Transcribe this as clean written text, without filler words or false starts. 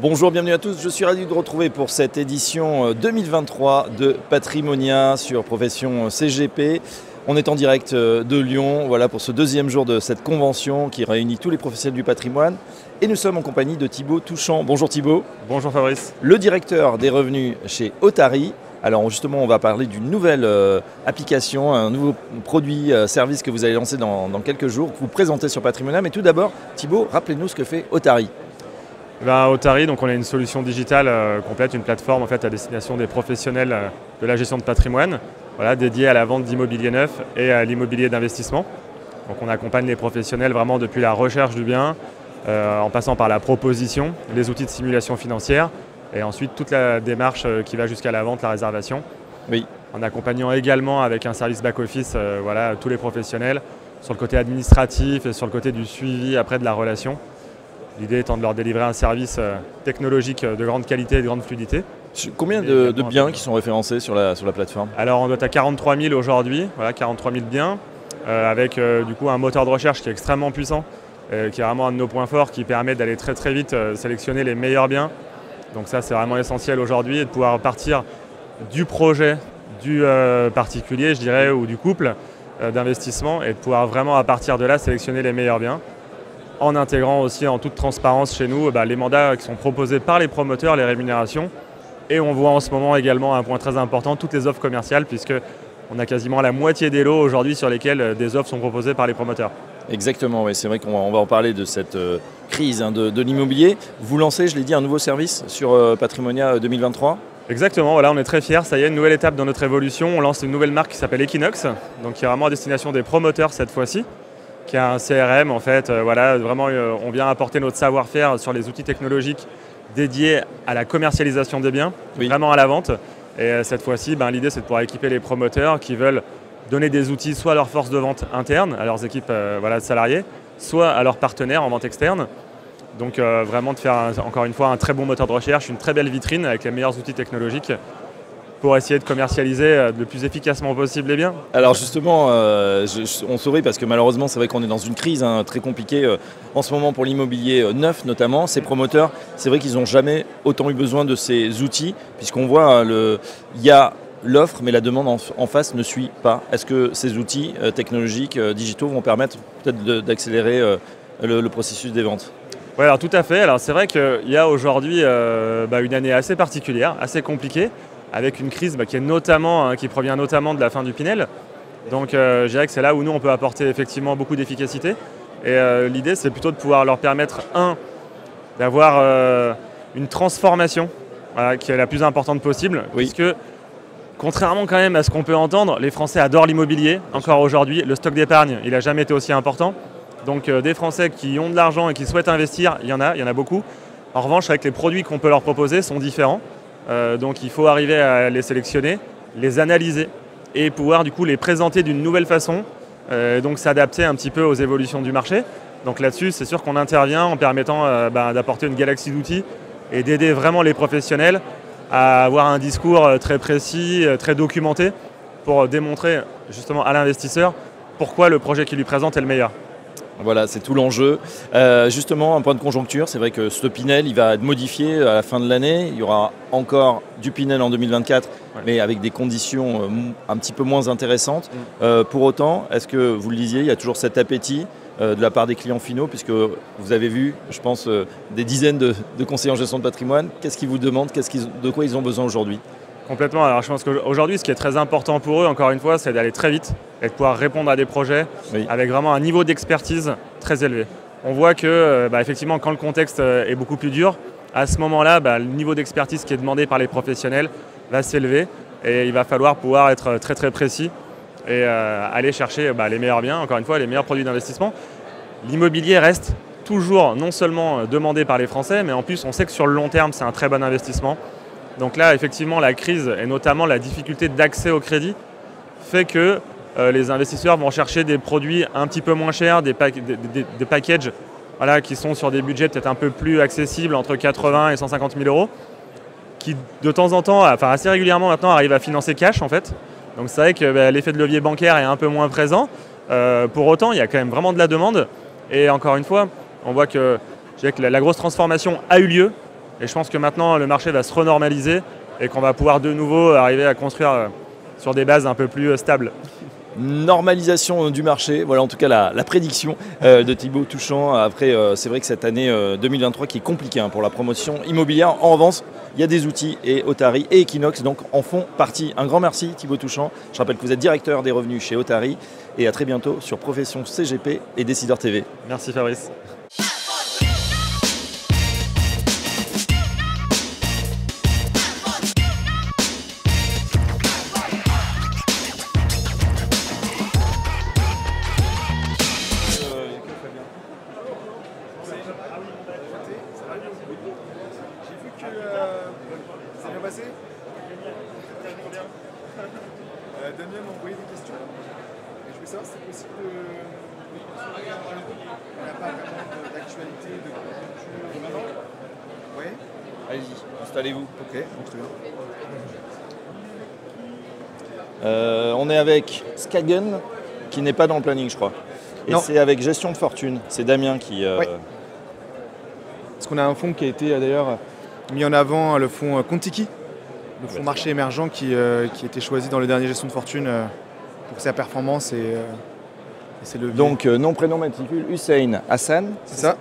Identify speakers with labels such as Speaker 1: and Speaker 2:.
Speaker 1: Bonjour, bienvenue à tous. Je suis ravi de vous retrouver pour cette édition 2023 de Patrimonia sur Profession CGP. On est en direct de Lyon, voilà, pour ce deuxième jour de cette convention qui réunit tous les professionnels du patrimoine. Et nous sommes en compagnie de Thibaut Touchant. Bonjour Thibaut.
Speaker 2: Bonjour Fabrice.
Speaker 1: Le directeur des revenus chez Otari. Alors justement, on va parler d'une nouvelle application, un nouveau produit, service que vous allez lancer dans quelques jours, que vous présentez sur Patrimonia. Mais tout d'abord, Thibaut, rappelez-nous ce que fait Otari.
Speaker 2: Otari, donc on a une solution digitale complète, une plateforme en fait, à destination des professionnels de la gestion de patrimoine, voilà, dédiée à la vente d'immobilier neuf et à l'immobilier d'investissement. Donc on accompagne les professionnels vraiment depuis la recherche du bien, en passant par la proposition, les outils de simulation financière et ensuite toute la démarche qui va jusqu'à la vente, la réservation.
Speaker 1: Oui.
Speaker 2: En accompagnant également avec un service back-office voilà, tous les professionnels sur le côté administratif et sur le côté du suivi après de la relation. L'idée étant de leur délivrer un service technologique de grande qualité et de grande fluidité.
Speaker 1: Combien de biens qui sont référencés sur la plateforme?
Speaker 2: Alors on doit être à 43 000 aujourd'hui, voilà, 43 000 biens, avec du coup un moteur de recherche qui est extrêmement puissant, qui est vraiment un de nos points forts, qui permet d'aller très très vite sélectionner les meilleurs biens. Donc ça c'est vraiment essentiel aujourd'hui, et de pouvoir partir du projet du particulier, je dirais, ou du couple d'investissement, et de pouvoir vraiment à partir de là sélectionner les meilleurs biens, en intégrant aussi en toute transparence chez nous les mandats qui sont proposés par les promoteurs, les rémunérations. Et on voit en ce moment également un point très important, toutes les offres commerciales, puisqu'on a quasiment la moitié des lots aujourd'hui sur lesquels des offres sont proposées par les promoteurs.
Speaker 1: Exactement, oui, c'est vrai qu'on va en parler de cette crise de l'immobilier. Vous lancez, je l'ai dit, un nouveau service sur Patrimonia 2023.
Speaker 2: Exactement, voilà, on est très fiers, ça y est, une nouvelle étape dans notre évolution. On lance une nouvelle marque qui s'appelle Equinox, donc qui est vraiment à destination des promoteurs cette fois-ci, qui a un CRM en fait, voilà, vraiment on vient apporter notre savoir-faire sur les outils technologiques dédiés à la commercialisation des biens, oui, vraiment à la vente. Et cette fois-ci, l'idée c'est de pouvoir équiper les promoteurs qui veulent donner des outils soit à leur force de vente interne, à leurs équipes de salariés, soit à leurs partenaires en vente externe. Donc vraiment de faire encore une fois un très bon moteur de recherche, une très belle vitrine avec les meilleurs outils technologiques pour essayer de commercialiser le plus efficacement possible les biens.
Speaker 1: Alors justement, on sourit parce que malheureusement c'est vrai qu'on est dans une crise très compliquée en ce moment pour l'immobilier neuf notamment. Ces promoteurs, c'est vrai qu'ils n'ont jamais autant eu besoin de ces outils puisqu'on voit il y a l'offre mais la demande en face ne suit pas. Est-ce que ces outils technologiques digitaux vont permettre peut-être d'accélérer le processus des ventes?
Speaker 2: Oui, alors tout à fait. Alors c'est vrai qu'il y a aujourd'hui une année assez particulière, assez compliquée, avec une crise qui provient notamment de la fin du Pinel. Donc je dirais que c'est là où nous on peut apporter effectivement beaucoup d'efficacité. Et l'idée c'est plutôt de pouvoir leur permettre, d'avoir une transformation qui est la plus importante possible. Oui. Puisque contrairement quand même à ce qu'on peut entendre, les Français adorent l'immobilier. Encore aujourd'hui, le stock d'épargne, il n'a jamais été aussi important. Donc des Français qui ont de l'argent et qui souhaitent investir, il y en a beaucoup. En revanche, avec les produits qu'on peut leur proposer sont différents. Donc il faut arriver à les sélectionner, les analyser et pouvoir du coup les présenter d'une nouvelle façon, donc s'adapter un petit peu aux évolutions du marché. Donc là-dessus, c'est sûr qu'on intervient en permettant d'apporter une galaxie d'outils et d'aider vraiment les professionnels à avoir un discours très précis, très documenté pour démontrer justement à l'investisseur pourquoi le projet qu'il lui présente est le meilleur.
Speaker 1: Voilà, c'est tout l'enjeu. Justement, un point de conjoncture, c'est vrai que ce Pinel, il va être modifié à la fin de l'année. Il y aura encore du Pinel en 2024, ouais, mais avec des conditions un petit peu moins intéressantes. Pour autant, est-ce que, vous le disiez, il y a toujours cet appétit de la part des clients finaux, puisque vous avez vu, je pense, des dizaines de conseillers en gestion de patrimoine. Qu'est-ce qu'ils vous demandent, de quoi ils ont besoin aujourd'hui?
Speaker 2: Complètement. Alors je pense qu'aujourd'hui, ce qui est très important pour eux, encore une fois, c'est d'aller très vite et de pouvoir répondre à des projets, oui, avec vraiment un niveau d'expertise très élevé. On voit que, effectivement, quand le contexte est beaucoup plus dur, à ce moment-là, le niveau d'expertise qui est demandé par les professionnels va s'élever et il va falloir pouvoir être très très précis et aller chercher les meilleurs biens, encore une fois, les meilleurs produits d'investissement. L'immobilier reste toujours non seulement demandé par les Français, mais en plus, on sait que sur le long terme, c'est un très bon investissement. Donc là, effectivement, la crise et notamment la difficulté d'accès au crédit fait que les investisseurs vont chercher des produits un petit peu moins chers, des packages qui sont sur des budgets peut-être un peu plus accessibles, entre 80 et 150 000 euros, qui de temps en temps, assez régulièrement maintenant, arrivent à financer cash en fait. Donc c'est vrai que l'effet de levier bancaire est un peu moins présent. Pour autant, il y a quand même vraiment de la demande. Et encore une fois, on voit que la grosse transformation a eu lieu. Et je pense que maintenant, le marché va se renormaliser et qu'on va pouvoir de nouveau arriver à construire sur des bases un peu plus stables.
Speaker 1: Normalisation du marché, voilà en tout cas la prédiction de Thibaut Touchant. Après, c'est vrai que cette année 2023 qui est compliquée pour la promotion immobilière. En revanche, il y a des outils et Otari et Equinox donc en font partie. Un grand merci Thibaut Touchant. Je rappelle que vous êtes directeur des revenus chez Otari et à très bientôt sur Profession CGP et Décideur TV.
Speaker 2: Merci Fabrice.
Speaker 3: Ça vient passer. Damien m'a envoyé des questions. Et je voulais savoir si c'est possible de. On n'a pas vraiment d'actualité, de conjoncture maintenant. Oui.
Speaker 1: Allez-y, installez-vous.
Speaker 3: Ok, donc très bien.
Speaker 1: On est avec Skagen qui n'est pas dans le planning je crois. Et c'est avec Gestion de Fortune. C'est Damien qui...
Speaker 3: Oui. Parce qu'on a un fonds qui a été d'ailleurs mis en avant, le fonds Contiki, le fonds marché émergent qui a été choisi dans le dernier Gestion de Fortune pour sa performance et c'est le...
Speaker 1: Donc nom, prénom, matricule, Hussein Hassan.
Speaker 3: C'est ça.